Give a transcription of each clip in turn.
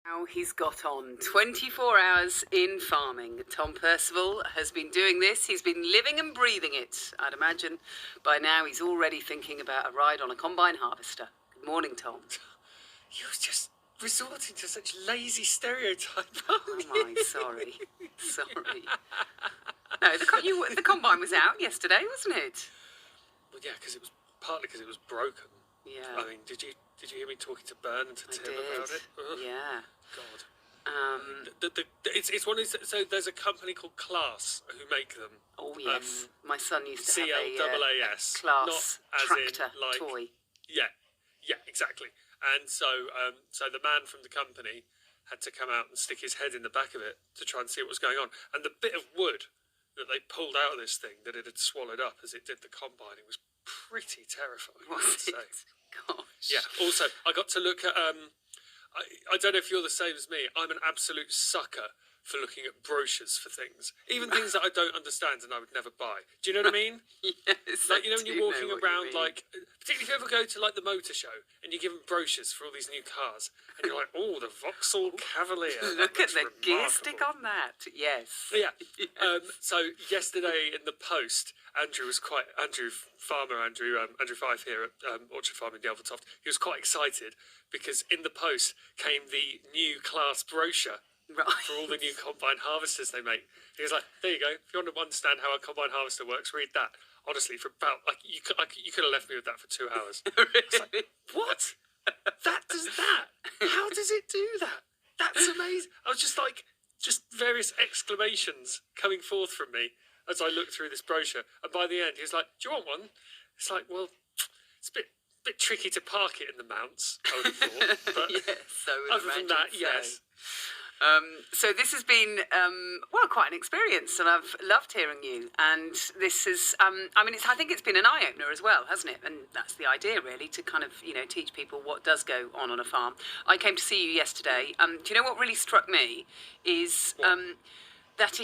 Now he's got on 24 hours in farming. Tom Percival has been doing this. He's been living and breathing it. I'd imagine by now he's already thinking about a ride on a combine harvester. Good morning, Tom. You're just resorting to such lazy stereotype. Oh my, sorry. Sorry. No, the combine was out yesterday, wasn't it? Well, yeah, partly because it was broken. Yeah. I mean, did you hear me talking to Bern and to Tim about it? Ugh. Yeah. God. It's one of these, so there's a company called Claas who make them. Oh yes, my son used to have a Claas not as tractor in, like, toy. Yeah, exactly. And so the man from the company had to come out and stick his head in the back of it to try and see what was going on. And the bit of wood that they pulled out of this thing that it had swallowed up as it did the combine, it was pretty terrifying. Was it? Gosh. Yeah. Also, I got to look at. I don't know if you're the same as me. I'm an absolute sucker for looking at brochures for things, even things that I don't understand and I would never buy. Do you know what I mean? Yes. Like, you know, when you're walking around, you like, particularly if you ever go to like the motor show and you're given brochures for all these new cars, and you're like, oh, the Vauxhall Cavalier. Look at the gear stick on that. Yes. Yeah. So yesterday in the Post, Andrew Fife here at Orchard Farm in Delvertoft, he was quite excited because in the Post came the new Claas brochure. Right. For all the new combine harvesters they make. He was like, there you go. If you want to understand how a combine harvester works, read that. Honestly, for about, you could have left me with that for 2 hours. It's like, what? That does that? How does it do that? That's amazing. I was just like, various exclamations coming forth from me as I looked through this brochure. And by the end, he was like, do you want one? It's like, well, it's a bit tricky to park it in the mounts, I would have thought. But yes, other than that, yes. So this has been, quite an experience, and I've loved hearing you. And this is, I think it's been an eye-opener as well, hasn't it? And that's the idea, really, to kind of, teach people what does go on a farm. I came to see you yesterday. Do you know what really struck me is that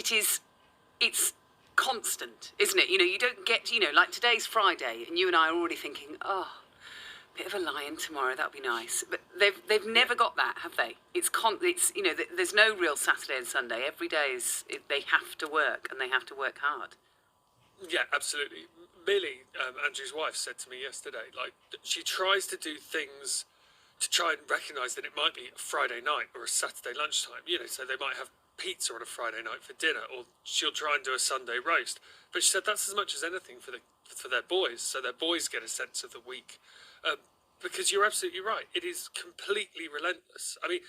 it's constant, isn't it? You don't get, like today's Friday, and you and I are already thinking, bit of a lie-in tomorrow, that'd be nice. But they've never got that, have they? It's there's no real Saturday and Sunday. Every day they have to work, and they have to work hard. Yeah, absolutely. Millie, Andrew's wife, said to me yesterday, like, she tries to do things to try and recognise that it might be a Friday night or a Saturday lunchtime. So they might have pizza on a Friday night for dinner, or she'll try and do a Sunday roast. But she said that's as much as anything for their boys, so their boys get a sense of the week. Because you're absolutely right. It is completely relentless. I mean,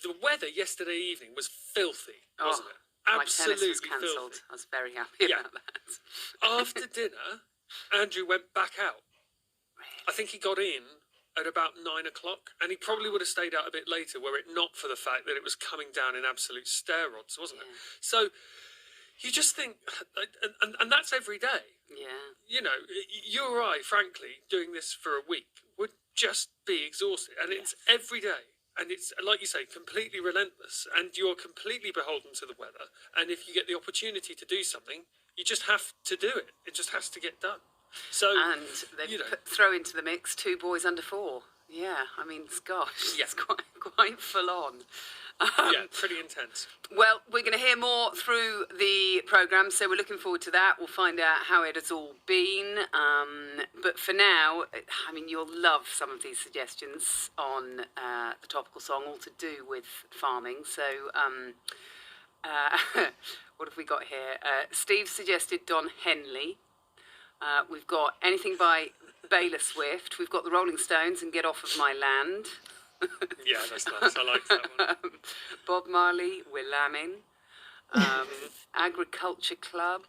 the weather yesterday evening was filthy, wasn't it? Absolutely my tennis was cancelled. I was very happy about that. After dinner, Andrew went back out. Really? I think he got in at about 9 o'clock, and he probably would have stayed out a bit later were it not for the fact that it was coming down in absolute stair rods, wasn't it? So you just think, and that's every day. Yeah. You or I, frankly, doing this for a week would just be exhausted. And it's every day. And it's, like you say, completely relentless. And you're completely beholden to the weather. And if you get the opportunity to do something, you just have to do it. It just has to get done. So, and they throw into the mix 2 boys under 4. Yeah, I mean, gosh, it's quite full on. Yeah, pretty intense. Well, we're going to hear more through the programme, so we're looking forward to that. We'll find out how it has all been. But for now, you'll love some of these suggestions on the topical song, all to do with farming. So what have we got here? Steve suggested Don Henley. We've got anything by Baylor Swift. We've got the Rolling Stones and Get Off of My Land. Yeah, that's nice. I like that one. Bob Marley, We're Lambing. Agriculture Club,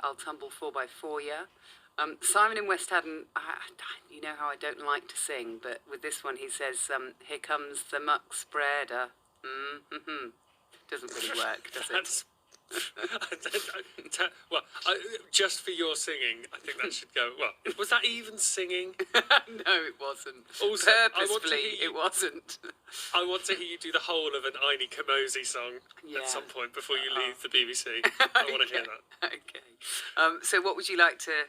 I'll Tumble 4x4 Ya. Simon in West Haddon, you know how I don't like to sing, but with this one he says, Here Comes the Muck Spreader. Doesn't really work, does it? Well, just for your singing, I think that should go. Well, was that even singing? No, it wasn't. Also, purposefully, it wasn't. I want to hear you do the whole of an Aini Kamosi song at some point before you leave the BBC. I want to hear that. Okay. So what would you like to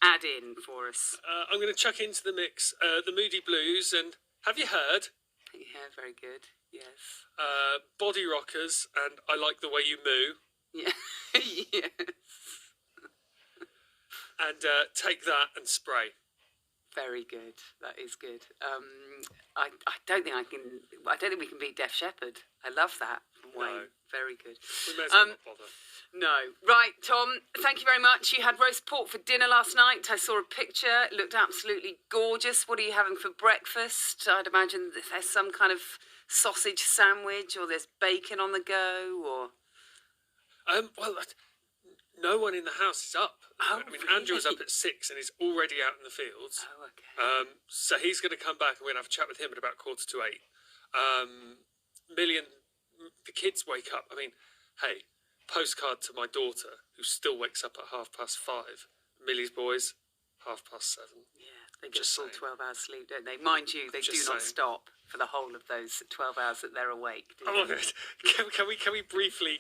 add in for us? I'm going to chuck into the mix the Moody Blues, and have you heard? Yeah, very good. Yes. Body rockers, and I like the way you moo. Yeah. Yes. And take that and spray. Very good. That is good. I don't think we can beat Def Shepherd. I love that from Wayne. No. Very good. We may as well not bother. No. Right, Tom, thank you very much. You had roast pork for dinner last night. I saw a picture. It looked absolutely gorgeous. What are you having for breakfast? I'd imagine there's some kind of sausage sandwich, or there's bacon on the go, or... Well, no one in the house is up. Oh, I mean, really? Andrew was up at 6 and he's already out in the fields. Oh, okay. So he's going to come back and we're going to have a chat with him at about 7:45. Millie and the kids wake up. I mean, hey, postcard to my daughter, who still wakes up at 5:30. Millie's boys, 7:30. Yeah, they get a Just full saying. 12 hours sleep, don't they? Mind you, they do Just not saying. stop for the whole of those 12 hours that they're awake, do Oh, they? can we briefly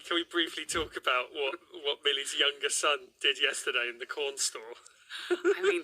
talk about what Millie's younger son did yesterday in the corn store? I mean,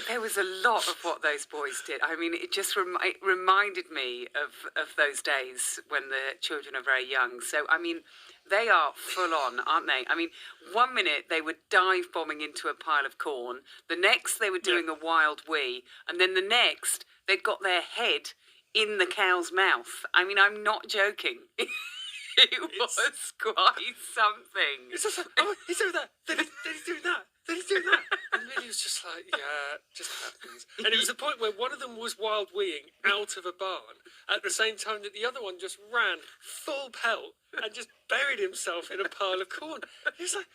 there was a lot of what those boys did. I mean, it just it reminded me of those days when the children are very young. So, I mean, they are full on, aren't they? I mean, one minute they were dive bombing into a pile of corn. The next they were doing a wild wee. And then the next they'd got their head in the cow's mouth. I mean, I'm not joking. It was quite something. It's just like, oh, he's doing that. Then he's doing that. Then he's doing that. And Millie was just like, yeah, it just happens. And it was the point where one of them was wild weeing out of a barn at the same time that the other one just ran full pelt and just buried himself in a pile of corn. He was like,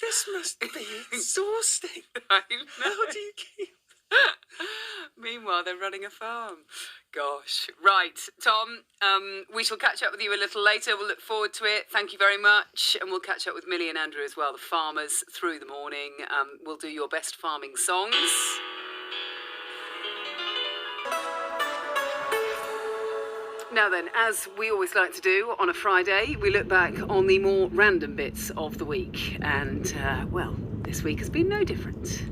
this must be exhausting. I know. How do you keep... Meanwhile, they're running a farm. Gosh. Right, Tom, we shall catch up with you a little later. We'll look forward to it. Thank you very much. And we'll catch up with Millie and Andrew as well, the farmers, through the morning. We'll do your best farming songs. Now then, as we always like to do on a Friday, we look back on the more random bits of the week. And, well, this week has been no different.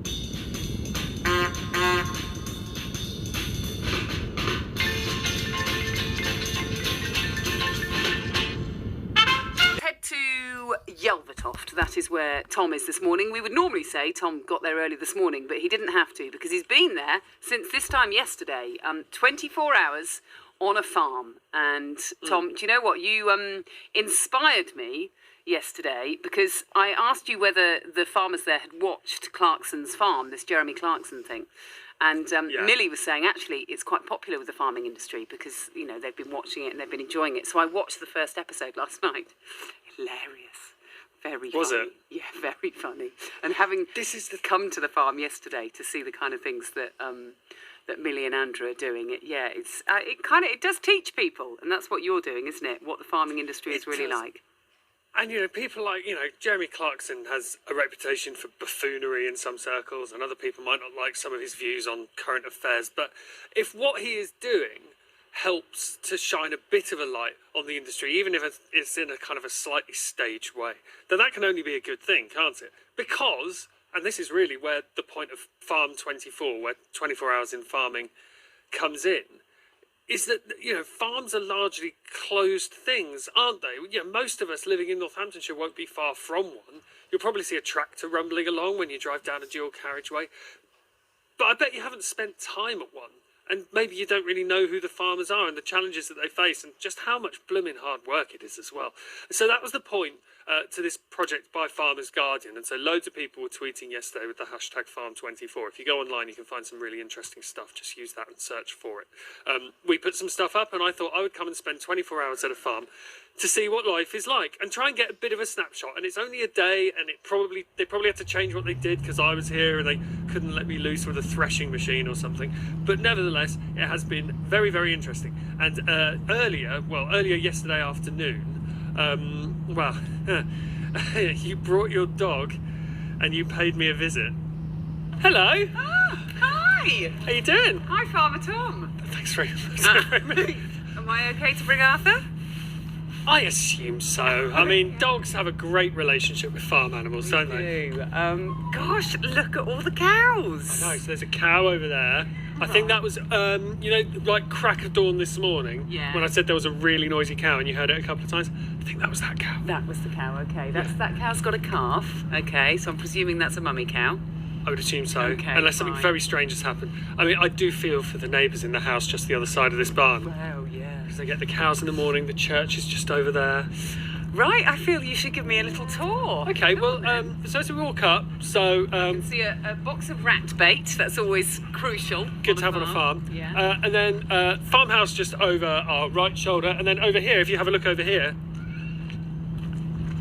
Head to Yelvertoft. That is where Tom is this morning. We would normally say Tom got there early this morning, but he didn't have to because he's been there since this time yesterday. 24 hours on a farm. And Tom, do you know what? You inspired me yesterday because I asked you whether the farmers there had watched Clarkson's farm, this Jeremy Clarkson thing. And Millie was saying, actually, it's quite popular with the farming industry because, you know, they've been watching it and they've been enjoying it. So I watched the first episode last night. Hilarious. Very funny. Was it? Yeah, very funny. And having come to the farm yesterday to see the kind of things that that Millie and Andrew are doing, it does teach people. And that's what you're doing, isn't it? What the farming industry is really like. And, you know, people like, you know, Jeremy Clarkson has a reputation for buffoonery in some circles, and other people might not like some of his views on current affairs. But if what he is doing helps to shine a bit of a light on the industry, even if it's in a kind of a slightly staged way, then that can only be a good thing, can't it? Because, and this is really where the point of Farm 24, where 24 hours in farming comes in, is that, you know, farms are largely closed things, aren't they? You know, most of us living in Northamptonshire won't be far from one. You'll probably see a tractor rumbling along when you drive down a dual carriageway. But I bet you haven't spent time at one. And maybe you don't really know who the farmers are and the challenges that they face and just how much blooming hard work it is as well. And so that was the point to this project by Farmers Guardian. And so loads of people were tweeting yesterday with the hashtag Farm24. If you go online, you can find some really interesting stuff. Just use that and search for it. We put some stuff up and I thought I would come and spend 24 hours at a farm to see what life is like and try and get a bit of a snapshot. And it's only a day, and they probably had to change what they did because I was here and they couldn't let me loose with a threshing machine or something. But nevertheless, it has been very, very interesting. And earlier yesterday afternoon, you brought your dog and you paid me a visit. Hello. Ah, hi. How you doing? Hi, Farmer Tom. Thanks very much. Am I okay to bring Arthur? I assume so. I mean, dogs have a great relationship with farm animals, don't they? Gosh, look at all the cows. No, so there's a cow over there. I think that was, like crack of dawn this morning. Yeah. When I said there was a really noisy cow and you heard it a couple of times. I think that was that cow. That was the cow, okay. That cow's got a calf, okay, so I'm presuming that's a mummy cow. I would assume so, Okay, unless something fine. very strange has happened. I mean, I do feel for the neighbours in the house just the other side of this barn. Wow, yeah. Because they get the cows in the morning, the church is just over there. Right, I feel you should give me a little tour. Okay, Come well, on, then. so as we walk up, See a box of rat bait, that's always crucial. good to have on a farm. Yeah. And then farmhouse just over our right shoulder, and then over here, if you have a look over here,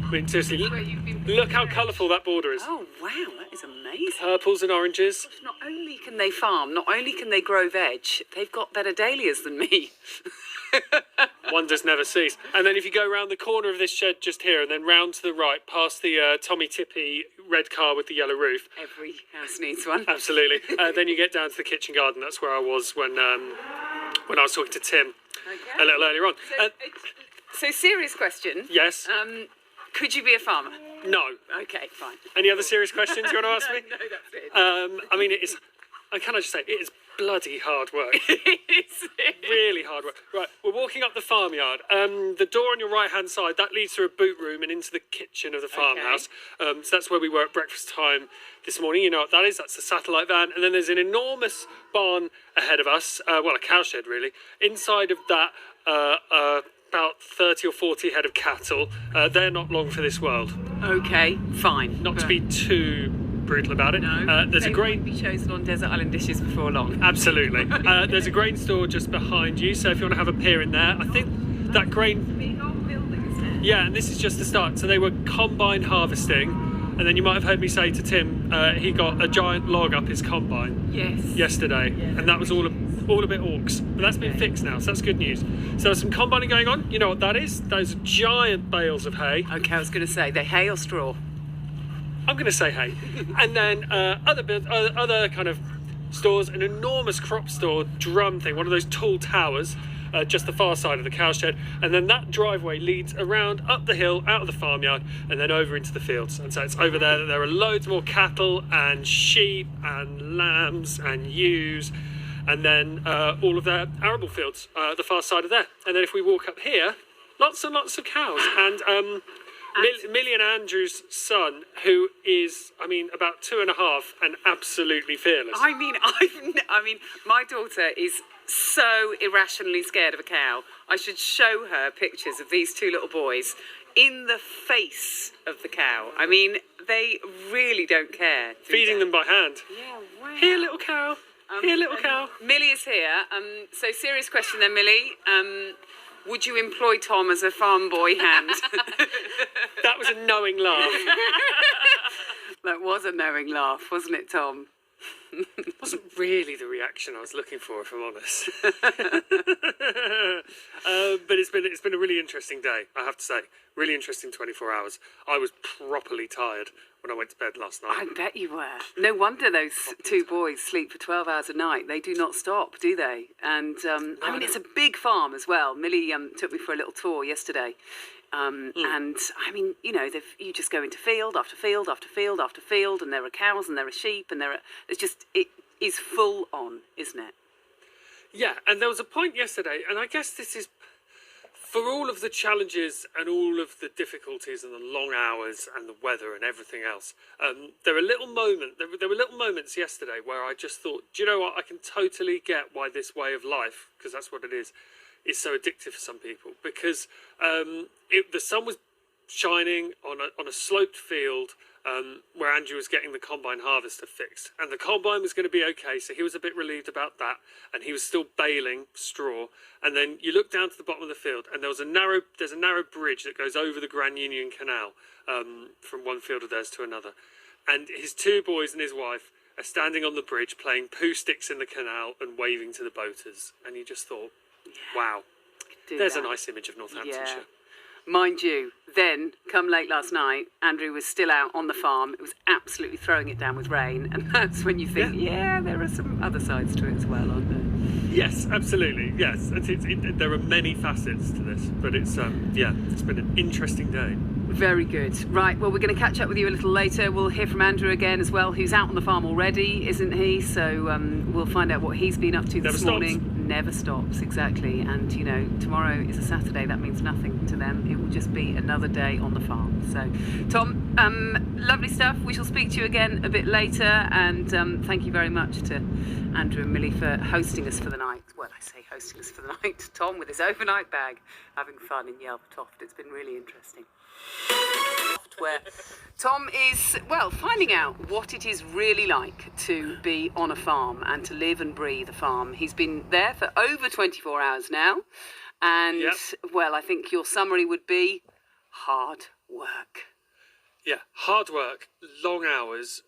I mean, seriously, Where you've been look how picking colourful that border is. Oh, wow, that is amazing. Purples and oranges. Not only can they farm, not only can they grow veg, they've got better dahlias than me. Wonders never cease. And then if you go around the corner of this shed just here, and then round to the right, past the Tommy Tippy red car with the yellow roof. Every house needs one. Absolutely. Then you get down to the kitchen garden. That's where I was when I was talking to Tim Okay. a little earlier on. So serious question. Yes. Could you be a farmer? No. Okay, fine. Any other serious questions you want to ask me? No, that's it. I mean, it is. Can I just say, it is bloody hard work. Really hard work. Right, we're walking up the farmyard. The door on your right-hand side, that leads through a boot room and into the kitchen of the farmhouse. So that's where we were at breakfast time this morning. You know what that is? That's the satellite van. And then there's an enormous barn ahead of us. Well, a cow shed, really. Inside of that, about 30 or 40 head of cattle. They're not long for this world. Okay, fine. Not to be too brutal about it. No, There's a they grain... won't be chosen on desert island dishes before long. Absolutely. There's a grain store just behind you, so if you want to have a peer in there, I think that grain... Big old building, isn't it? Yeah, and this is just the start. So they were combine harvesting, and then you might have heard me say to Tim, he got a giant log up his combine Yes. yesterday, and that was all a bit orcs. But that's been fixed now, so that's good news. So there's some combining going on. You know what that is? Those giant bales of hay. Okay, I was going to say, they hay or straw? I'm going to say hay. And then other kind of stores, an enormous crop store drum thing, one of those tall towers, just the far side of the cow shed. And then that driveway leads around up the hill, out of the farmyard, and then over into the fields. And so it's over there that there are loads more cattle and sheep and lambs and ewes. And then all of their arable fields, the far side of there. And then if we walk up here, lots and lots of cows. And Millie and Andrew's son, who is, I mean, about 2.5 and absolutely fearless. I mean, my daughter is so irrationally scared of a cow. I should show her pictures of these two little boys in the face of the cow. I mean, they really don't care. do Feeding they? them by hand. Yeah, wow. Here, little cow. Here, little cow. Millie is here. So serious question then, Millie. Would you employ Tom as a farm boy hand? That was a knowing laugh. That was a knowing laugh, wasn't it, Tom? Wasn't really the reaction I was looking for, if I'm honest. But it's been a really interesting day, I have to say. Really interesting 24 hours. I was properly tired when I went to bed last night. I bet you were. No wonder those two boys sleep for 12 hours a night. They do not stop, do they? And I mean, it's a big farm as well. Millie took me for a little tour yesterday. And I mean, you know, you just go into field after field after field after field, and there are cows and there are sheep, and it is full on, isn't it? Yeah, and there was a point yesterday, and I guess this is for all of the challenges and all of the difficulties and the long hours and the weather and everything else. There were little moments yesterday where I just thought, do you know what? I can totally get why this way of life, because that's what it is so addictive for some people. Because the sun was shining on a sloped field where Andrew was getting the combine harvester fixed, and the combine was going to be okay, so he was a bit relieved about that, and he was still baling straw. And then you look down to the bottom of the field, and there's a narrow bridge that goes over the Grand Union Canal from one field of theirs to another, and his two boys and his wife are standing on the bridge playing poo sticks in the canal and waving to the boaters, and you just thought, wow, there's a nice image of Northamptonshire. Yeah. Mind you, then, come late last night, Andrew was still out on the farm. It was absolutely throwing it down with rain. And that's when you think, yeah there are some other sides to it as well, aren't there? Yes, absolutely. Yes, there are many facets to this, but it's been an interesting day. Very good. Right, well, we're going to catch up with you a little later. We'll hear from Andrew again as well, who's out on the farm already, isn't he? So we'll find out what he's been up to this morning. Never stops, exactly. And, you know, tomorrow is a Saturday. That means nothing to them. It will just be another day on the farm. So, Tom, lovely stuff. We shall speak to you again a bit later. And thank you very much to Andrew and Millie for hosting us for the night. Well, I say hosting us for the night. Tom with his overnight bag, having fun in Yelvertoft. It's been really interesting. Where Tom is, well, finding out what it is really like to be on a farm and to live and breathe a farm. He's been there for over 24 hours now. And, well, I think your summary would be hard work. Yeah, hard work, long hours,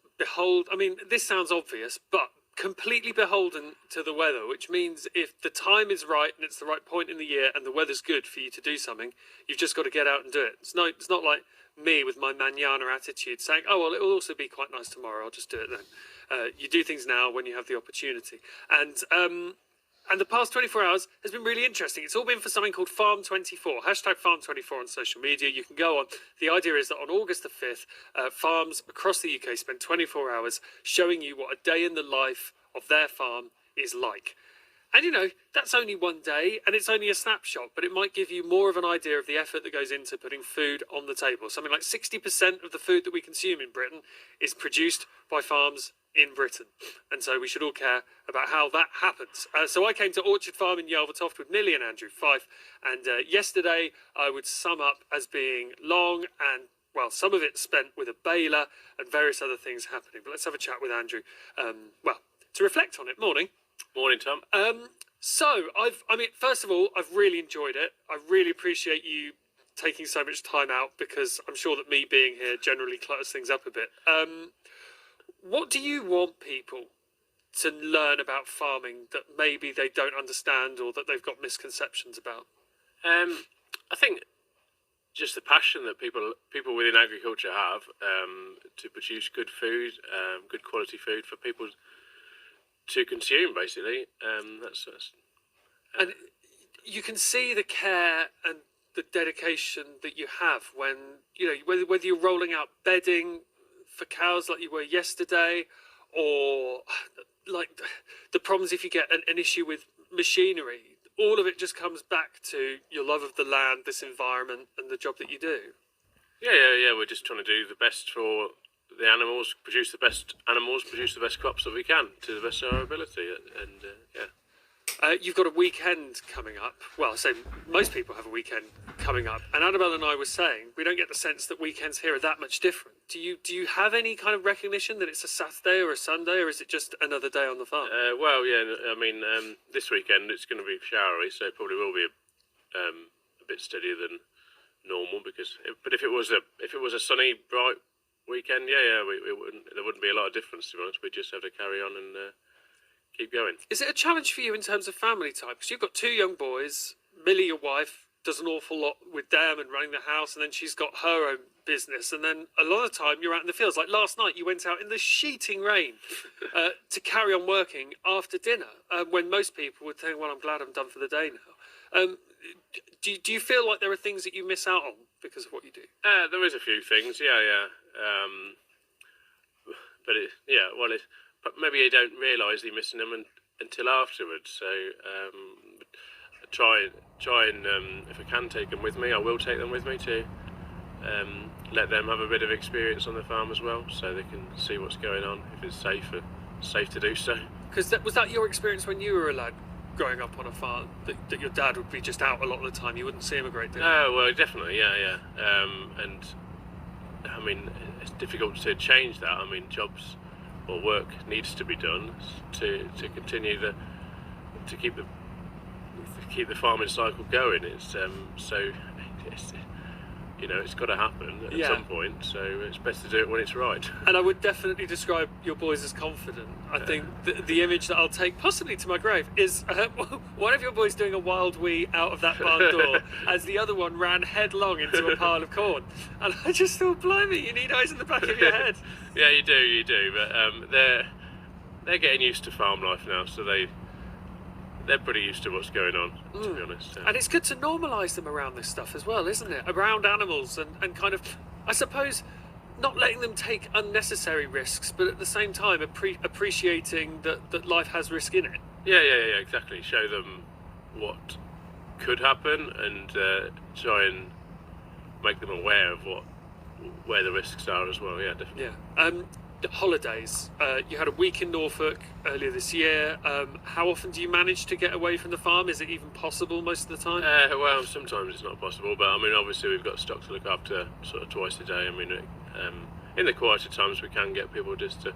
this sounds obvious, but completely beholden to the weather, which means if the time is right and it's the right point in the year and the weather's good for you to do something, you've just got to get out and do it. It's not like me with my manana attitude saying, oh, well, it will also be quite nice tomorrow, I'll just do it then. You do things now when you have the opportunity. And the past 24 hours has been really interesting. It's all been for something called Farm24, hashtag Farm24 on social media. You can go on. The idea is that on August the 5th, farms across the UK spend 24 hours showing you what a day in the life of their farm is like. And, you know, that's only one day and it's only a snapshot, but it might give you more of an idea of the effort that goes into putting food on the table. Something like 60% of the food that we consume in Britain is produced by farms in Britain. And so we should all care about how that happens. So I came to Orchard Farm in Yelvertoft with Millie and Andrew Fife. And yesterday I would sum up as being long and, well, some of it spent with a baler and various other things happening. But let's have a chat with Andrew, to reflect on it. Morning. Morning, Tom. First of all, I've really enjoyed it. I really appreciate you taking so much time out because I'm sure that me being here generally clutters things up a bit. What do you want people to learn about farming that maybe they don't understand or that they've got misconceptions about? I think just the passion that people within agriculture have to produce good food, good quality food for people to consume, basically. And you can see the care and the dedication that you have when, you know, whether you're rolling out bedding for cows like you were yesterday, or like the problems if you get an issue with machinery. All of it just comes back to your love of the land, this environment, and the job that you do. Yeah. We're just trying to do the best for the animals, produce the best crops that we can to the best of our ability, You've got a weekend coming up. Well, I say most people have a weekend coming up, and Annabelle and I were saying we don't get the sense that weekends here are that much different. Do you have any kind of recognition that it's a Saturday or a Sunday, or is it just another day on the farm? This weekend it's going to be showery, so it probably will be a bit steadier than normal. But if it was a sunny, bright weekend, there wouldn't be a lot of difference, to be honest. We'd just have to carry on and keep going. Is it a challenge for you in terms of family time? Because you've got two young boys. Millie, your wife, does an awful lot with them and running the house, and then she's got her own business, and then a lot of time you're out in the fields. Like last night, you went out in the sheeting rain to carry on working after dinner, when most people would think, well, I'm glad I'm done for the day now. Do you feel like there are things that you miss out on because of what you do? There is a few things, but maybe you don't realise you're missing them until afterwards. So try and if I can take them with me, I will take them with me to let them have a bit of experience on the farm as well, so they can see what's going on, if it's safe to do so. Because was that your experience when you were a lad growing up on a farm, that your dad would be just out a lot of the time? You wouldn't see him a great deal? Oh, well, definitely, yeah. And I mean, it's difficult to change that. I mean, jobs or work needs to be done to continue to keep the farming cycle going. It's it's got to happen at some point, so it's best to do it when it's right. And I would definitely describe your boys as confident. I think the image that I'll take possibly to my grave is one of your boys doing a wild wee out of that barn door as the other one ran headlong into a pile of corn. And I just thought, blimey, you need eyes in the back of your head. Yeah, you do. But they're getting used to farm life now, so they they're pretty used to what's going on, to be honest. And it's good to normalise them around this stuff as well, isn't it? Around animals and kind of, I suppose, not letting them take unnecessary risks, but at the same time appreciating that life has risk in it. Yeah, exactly. Show them what could happen and try and make them aware of where the risks are as well. Yeah, definitely. Yeah. Holidays. You had a week in Norfolk earlier this year. How often do you manage to get away from the farm? Is it even possible most of the time? Well, sometimes it's not possible, but I mean, obviously we've got stock to look after sort of twice a day. I mean, in the quieter times we can get people just to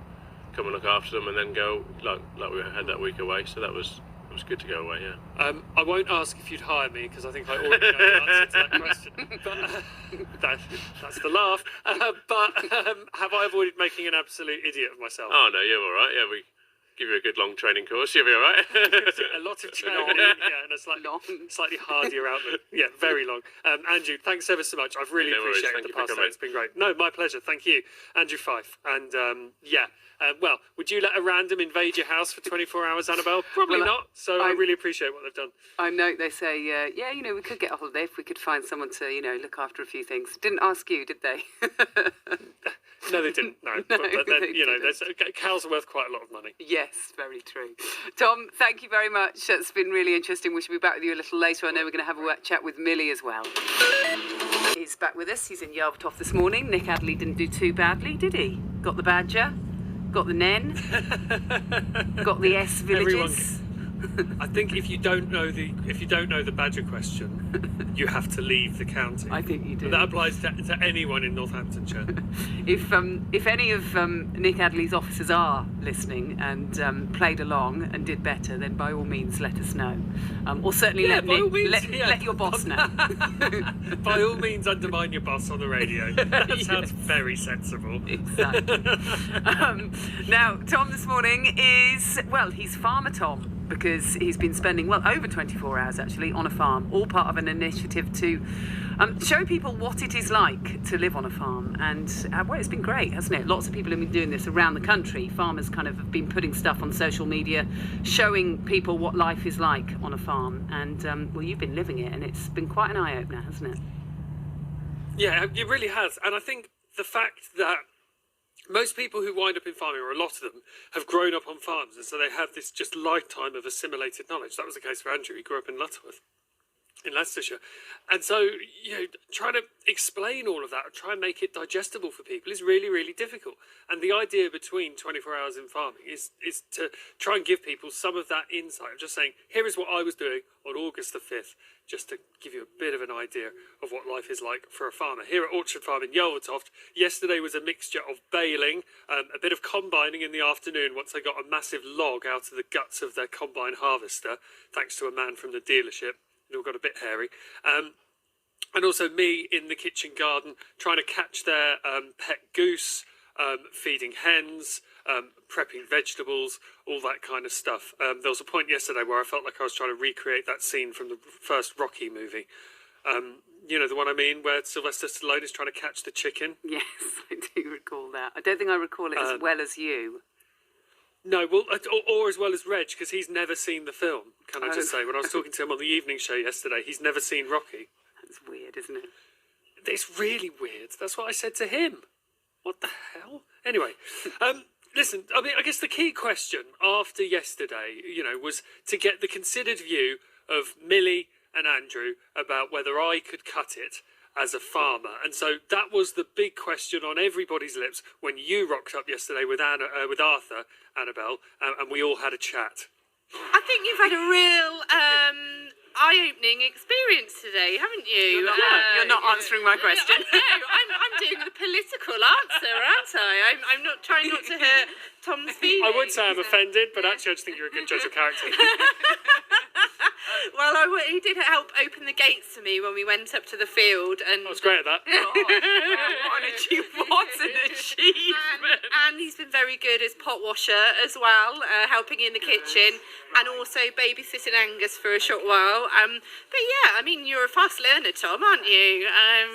come and look after them and then go like we had that week away. So that was good to go away. Yeah. I won't ask if you'd hire me because I think I already know the answer to that question. But that's the laugh. Have I avoided making an absolute idiot of myself? Oh no, you're all right. Yeah, we give you a good long training course. You'll be all right. A lot of training, and a slightly hardier outlook. Yeah, very long. Andrew, thanks ever so much. I've really appreciated the past day. It's been great. No, my pleasure. Thank you, Andrew Fife. And well, would you let a random invade your house for 24 hours, Annabelle? Probably not. So I really appreciate what they've done. I know they say, we could get a holiday if we could find someone to, look after a few things. Didn't ask you, did they? No, they didn't. No, but then cows are worth quite a lot of money. Yes, very true. Tom, thank you very much. It's been really interesting. We should be back with you a little later. I know we're going to have a chat with Millie as well. He's back with us. He's in Yelvertoft this morning. Nick Adderley didn't do too badly, did he? Got the badger, got the Nen, got the S villages. I think if you don't know the badger question, you have to leave the county. I think you do. That applies to anyone in Northamptonshire. If any of Nick Adderley's officers are listening and played along and did better, then by all means let us know. Or certainly let your boss know. By all means undermine your boss on the radio. That sounds very sensible. Exactly. Now, Tom this morning he's Farmer Tom, because he's been spending, over 24 hours actually on a farm, all part of an initiative to show people what it is like to live on a farm. And it's been great, hasn't it? Lots of people have been doing this around the country. Farmers kind of have been putting stuff on social media, showing people what life is like on a farm. And you've been living it, and it's been quite an eye-opener, hasn't it? Yeah, it really has. And I think the fact that most people who wind up in farming, or a lot of them, have grown up on farms, and so they have this just lifetime of assimilated knowledge. That was the case for Andrew. He grew up in Lutterworth, in Leicestershire. And so, trying to explain all of that, try and make it digestible for people is really, really difficult. And the idea between 24 hours in farming is to try and give people some of that insight of just saying, here is what I was doing on August the 5th, just to give you a bit of an idea of what life is like for a farmer. Here at Orchard Farm in Yelvertoft, yesterday was a mixture of baling, a bit of combining in the afternoon once they got a massive log out of the guts of their combine harvester, thanks to a man from the dealership. It all got a bit hairy. And also me in the kitchen garden trying to catch their pet goose, feeding hens, prepping vegetables, all that kind of stuff. There was a point yesterday where I felt like I was trying to recreate that scene from the first Rocky movie. The one I mean, where Sylvester Stallone is trying to catch the chicken. Yes, I do recall that. I don't think I recall it as well as you. No, well, or as well as Reg, because he's never seen the film, can I just say. When I was talking to him on the evening show yesterday, he's never seen Rocky. That's weird, isn't it? It's really weird. That's what I said to him. What the hell? Anyway, listen, I mean, I guess the key question after yesterday, was to get the considered view of Millie and Andrew about whether I could cut it as a farmer. And so that was the big question on everybody's lips when you rocked up yesterday with Arthur, Annabelle, and we all had a chat. I think you've had a real eye-opening experience today, haven't you? You're not answering my question. No, I'm doing the political answer, aren't I? I'm not trying not to hurt Tom's feelings. I would say I'm offended, but actually I just think you're a good judge of character. Well, he did help open the gates for me when we went up to the field, and I was great at that. What an achievement! And he's been very good as pot washer as well, helping in the kitchen, and also babysitting Angus for a short while. But yeah, I mean, you're a fast learner, Tom, aren't you?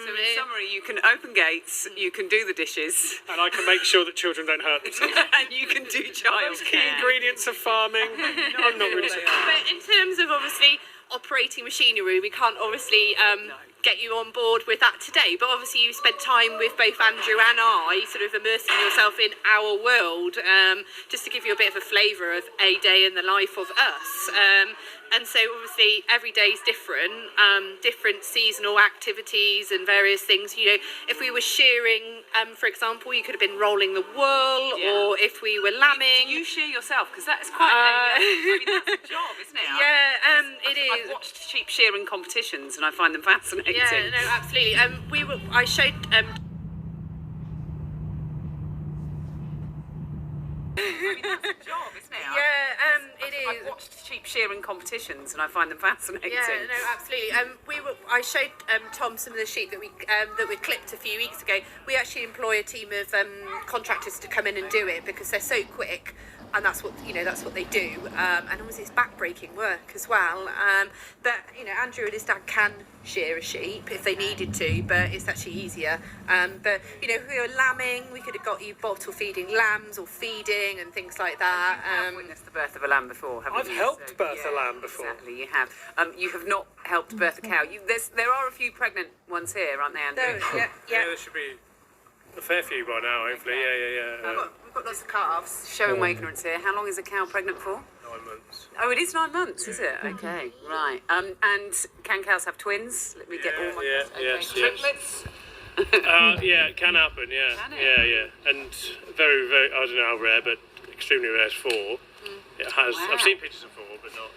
So in summary, you can open gates, you can do the dishes, And I can make sure that children don't hurt themselves. and you can do Those key childcare. ingredients of farming. I'm not really sure. But in terms of obviously operating machinery, we can't obviously get you on board with that today. But obviously you spent time with both Andrew and I, sort of immersing yourself in our world, just to give you a bit of a flavour of a day in the life of us. And so obviously every day is different, different seasonal activities and various things. You know, if we were shearing, for example, you could have been rolling the wool, or if we were lambing. You shear yourself, because that's quite I mean, that's a job, isn't it? Yeah, it is. I've watched sheep shearing competitions and I find them fascinating. Yeah, no, absolutely. I showed. I mean, that's a job, isn't it? It is. I've watched sheep shearing competitions and I find them fascinating. Yeah, no, absolutely. I showed Tom some of the sheep that we clipped a few weeks ago. We actually employ a team of contractors to come in and do it because they're so quick, and that's what they do. And obviously it's back-breaking work as well. But Andrew and his dad can shear a sheep if they needed to, but it's actually easier. But if we were lambing, we could have got you bottle feeding lambs or feeding and things like that. You've witnessed the birth of a lamb before, haven't I've you? helped birth a lamb before. Exactly, you have. You have not helped birth a cow. There are a few pregnant ones here, aren't there, Andrew? Yeah. There should be a fair few by now, hopefully. Yeah. We've got lots of calves. Showing my ignorance here. How long is a cow pregnant for? 9 months. Oh, it is 9 months, is it? Okay, right. And can cows have twins? Let me get all my Yes. triplets. Yeah, it can happen. Yeah, Can it? yeah. And very, very. I don't know how rare, but extremely rare is 4. It has. Wow. I've seen pictures of 4, but not.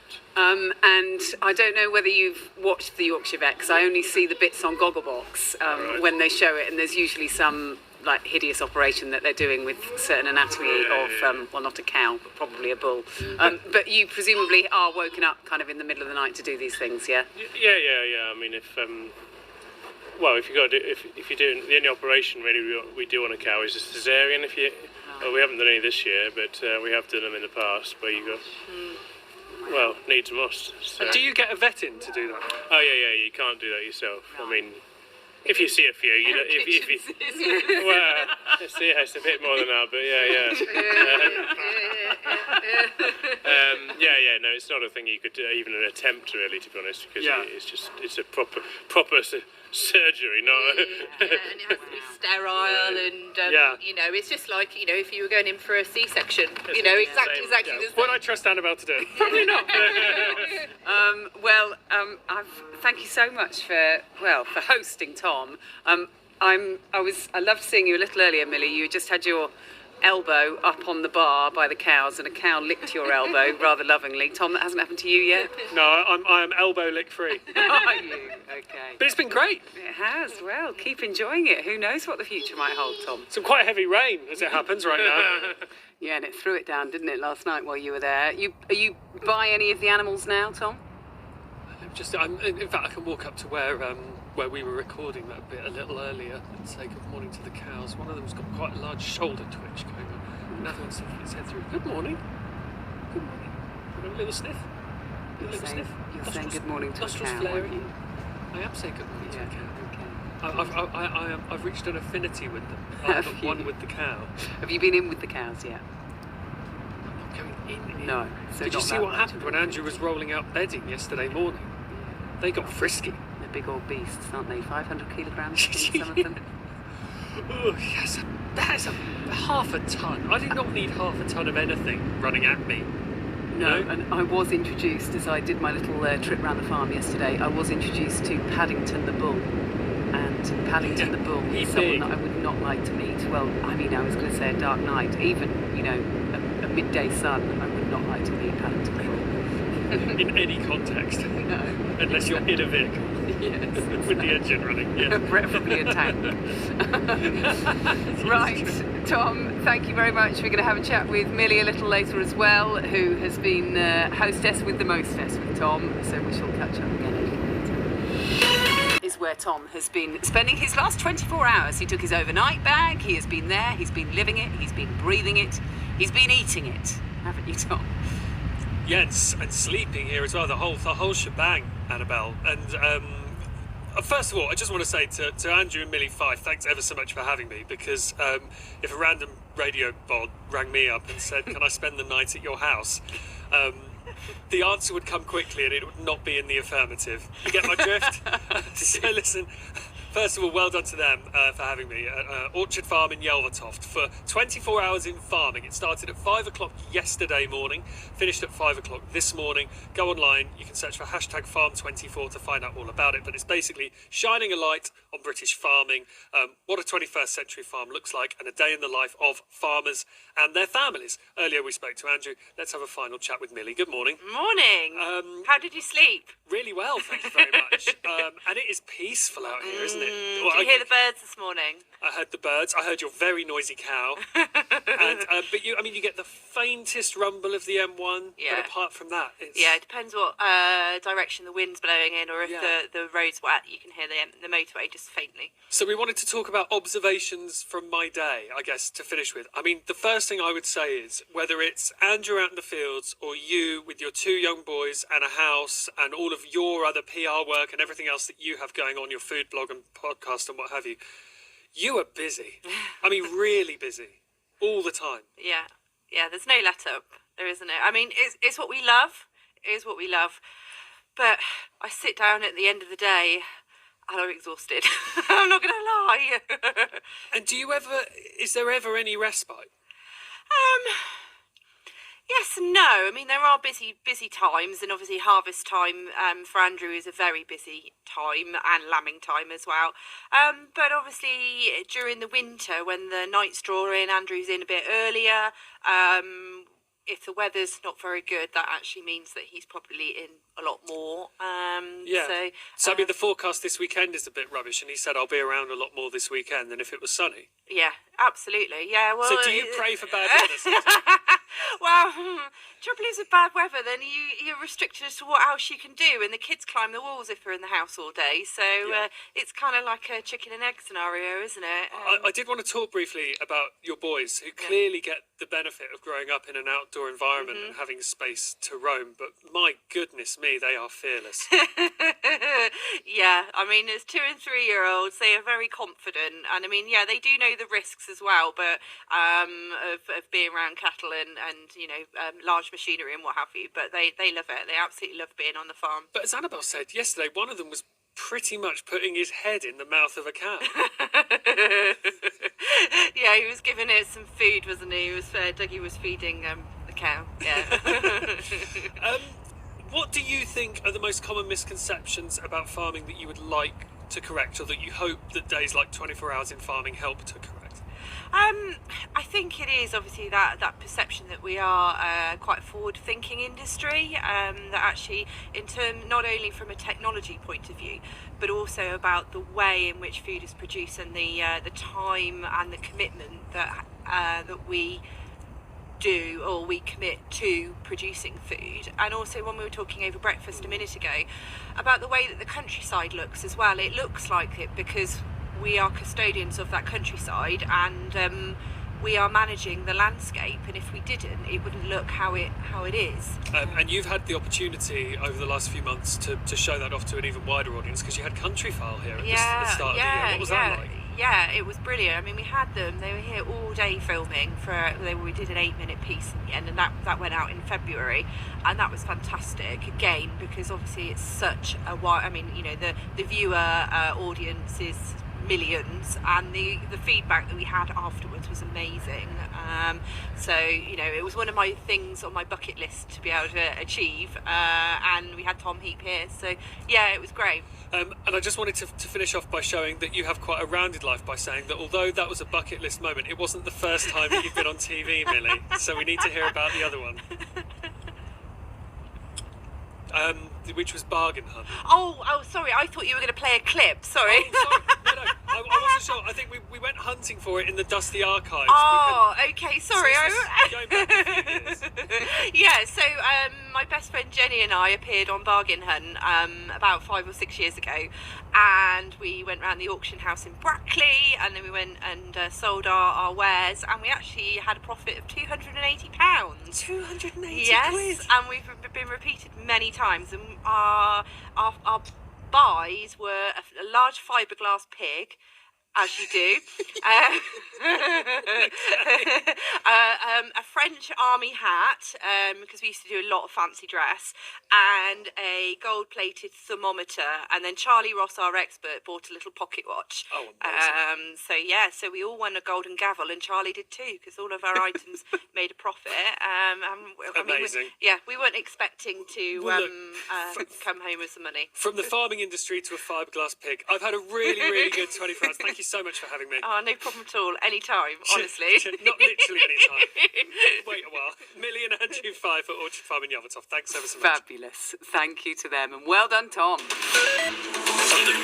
And I don't know whether you've watched the Yorkshire Vet, because I only see the bits on Gogglebox when they show it, and there's usually some hideous operation that they're doing with certain anatomy of, well, not a cow, but probably a bull. But you presumably are woken up kind of in the middle of the night to do these things, yeah? Yeah. I mean, if you got to do, if you're doing the only operation really we do on a cow is a cesarean. Well, we haven't done any this year, but we have done them in the past where you got. Well, needs must. So. Do you get a vet in to do that? Oh yeah. You can't do that yourself. I mean, if you see a few, you don't, if you well, it's a bit more than that, but yeah. No, it's not a thing you could even attempt really, to be honest, because it's a proper surgery, not. And it has to be sterile, and it's just like if you were going in for a C-section, exactly. Would I trust Annabelle to do it? Probably not. Thank you so much for hosting, Tom. I loved seeing you a little earlier, Millie. You just had your elbow up on the bar by the cows, and a cow licked your elbow rather lovingly. Tom, that hasn't happened to you yet? No, I'm elbow lick free. Are you? Okay. But it's been great. It has. Well, keep enjoying it. Who knows what the future might hold, Tom? Some quite heavy rain as it happens right now. Yeah, and it threw it down, didn't it, last night while you were there? Are you by any of the animals now, Tom? In fact, I can walk up to where we were recording that bit a little earlier and say good morning to the cows. One of them's got quite a large shoulder twitch going on. Another one's sticking its head through. Good morning. Good morning. A little sniff. You're saying good morning to a nostrils cow, flaring. aren't you? I am saying good morning to a cow. Okay. I've reached an affinity with them. Have I'm you? one with the cow. Have you been in with the cows yet? I'm not going in. No. So Did you not see that what much. happened when Andrew was rolling out bedding yesterday morning? They got frisky. They're big old beasts, aren't they? 500 kilograms, I think, some of them. Oh, yes, that's a half a ton. I do not need half a ton of anything running at me. No, and I was introduced, as I did my little trip around the farm yesterday, I was introduced to Paddington the bull. And Paddington the bull is someone that I would not like to meet. Well, I mean, I was going to say a dark night. Even, a midday sun, I would not like to meet Paddington the bull. In any context. No. Unless you're in a vehicle. Yes. with the engine running. Yeah. Preferably a tank. Right, Tom, thank you very much. We're going to have a chat with Millie a little later as well, who has been hostess with the mostess with Tom, so we shall catch up again a little later. Is where Tom has been spending his last 24 hours. He took his overnight bag, he has been there, he's been living it, he's been breathing it, he's been eating it, haven't you, Tom? Yes, and sleeping here as well, the whole shebang, Annabelle. And first of all, I just want to say to Andrew and Millie Fife, thanks ever so much for having me, because if a random radio bod rang me up and said, can I spend the night at your house? The answer would come quickly and it would not be in the affirmative. You get my drift? So listen, first of all, well done to them for having me at Orchard Farm in Yelvertoft for 24 hours in farming. It started at 5 o'clock yesterday morning, finished at 5 o'clock this morning. Go online, you can search for hashtag Farm24 to find out all about it, but it's basically shining a light on British farming, what a 21st century farm looks like, and a day in the life of farmers and their families. Earlier we spoke to Andrew. Let's have a final chat with Millie. Good morning. Morning. How did you sleep? Really well, thank you very much. And it is peaceful out here, isn't it? Did you hear the birds this morning? I heard the birds. I heard your very noisy cow. And but you get the faintest rumble of the M1. Yeah. But apart from that, it's Yeah, it depends what direction the wind's blowing in, or if the road's wet, you can hear the motorway just faintly. So we wanted to talk about observations from my day, I guess, to finish with. I mean, the first thing I would say is whether it's Andrew out in the fields or you with your 2 young boys and a house and all of your other PR work and everything else that you have going on, your food blog and podcast and what have you, you are busy. I mean, really busy. All the time. Yeah, there's no let up. There isn't it? I mean, it's what we love. It is what we love. But I sit down at the end of the day and I'm exhausted. I'm not going to lie. And is there ever any respite? Yes and no. I mean, there are busy times, and obviously harvest time for Andrew is a very busy time, and lambing time as well. But obviously during the winter, when the nights draw in, Andrew's in a bit earlier. If the weather's not very good, that actually means that he's probably in a lot more. So I mean, the forecast this weekend is a bit rubbish, and he said I'll be around a lot more this weekend than if it was sunny. Yeah, absolutely. Yeah. Well, so do you pray for bad weather? Well, trouble is with bad weather, then you're restricted as to what else you can do, and the kids climb the walls if they're in the house all day. So it's kind of like a chicken and egg scenario, isn't it? I did want to talk briefly about your boys, who clearly get the benefit of growing up in an outdoor environment and having space to roam. But my goodness me, they are fearless. Yeah, I mean, as 2 and 3 year olds, they are very confident, and I mean, yeah, they do know the risks as well, but of being around cattle and large machinery and what have you. But they love it. They absolutely love being on the farm. But as Annabelle said yesterday, one of them was pretty much putting his head in the mouth of a cow. Yeah, he was giving it some food, wasn't he? Dougie was feeding the cow. Yeah. What do you think are the most common misconceptions about farming that you would like to correct, or that you hope that days like 24 Hours in Farming help to correct? I think it is obviously that perception that we are quite a forward-thinking industry, that actually in terms not only from a technology point of view, but also about the way in which food is produced and the time and the commitment that we do, or we commit to producing food. And also, when we were talking over breakfast a minute ago about the way that the countryside looks as well, it looks like it because we are custodians of that countryside, and we are managing the landscape, and if we didn't, it wouldn't look how it is. And you've had the opportunity over the last few months to show that off to an even wider audience, because you had Countryfile here at the start of the year. What was that like? Yeah, it was brilliant. I mean, we had them. They were here all day filming. We did an 8-minute piece in the end, and that went out in February, and that was fantastic. Again, because obviously it's such a wide. I mean, the viewer audience is millions, and the feedback that we had afterwards was amazing. So it was one of my things on my bucket list to be able to achieve, and we had Tom Heap here, so yeah, it was great. And I just wanted to finish off by showing that you have quite a rounded life, by saying that although that was a bucket list moment, it wasn't the first time that you've been on TV, Millie, so we need to hear about the other one. which was Bargain Hunt. Oh, sorry. I thought you were going to play a clip. Sorry. Oh, sorry. No, I wasn't sure. I think we went hunting for it in the dusty archives. Oh, okay. Sorry. So this is going back a few years. Yeah, so my best friend Jenny and I appeared on Bargain Hunt about 5 or 6 years ago, and we went round the auction house in Brackley, and then we went and sold our wares, and we actually had a profit of £280. 280 Yes, quid. and we've been repeated many times, and our buys were a large fiberglass pig, as you do, a French army hat, because we used to do a lot of fancy dress, and a gold-plated thermometer, and then Charlie Ross, our expert, bought a little pocket watch. Oh, amazing. So we all won a golden gavel, and Charlie did too, because all of our items made a profit. Amazing. We weren't expecting to Well, look, come home with some money. From the farming industry to a fiberglass pig, I've had a really, really good 24 hours. Thank you so much for having me. Oh, no problem at all. Anytime, honestly. Not literally any time. Wait a while. Millie and Andrew Five at Orchard Farm in Yelvertoft. Thanks ever so much. Fabulous. Thank you to them, and well done, Tom. On the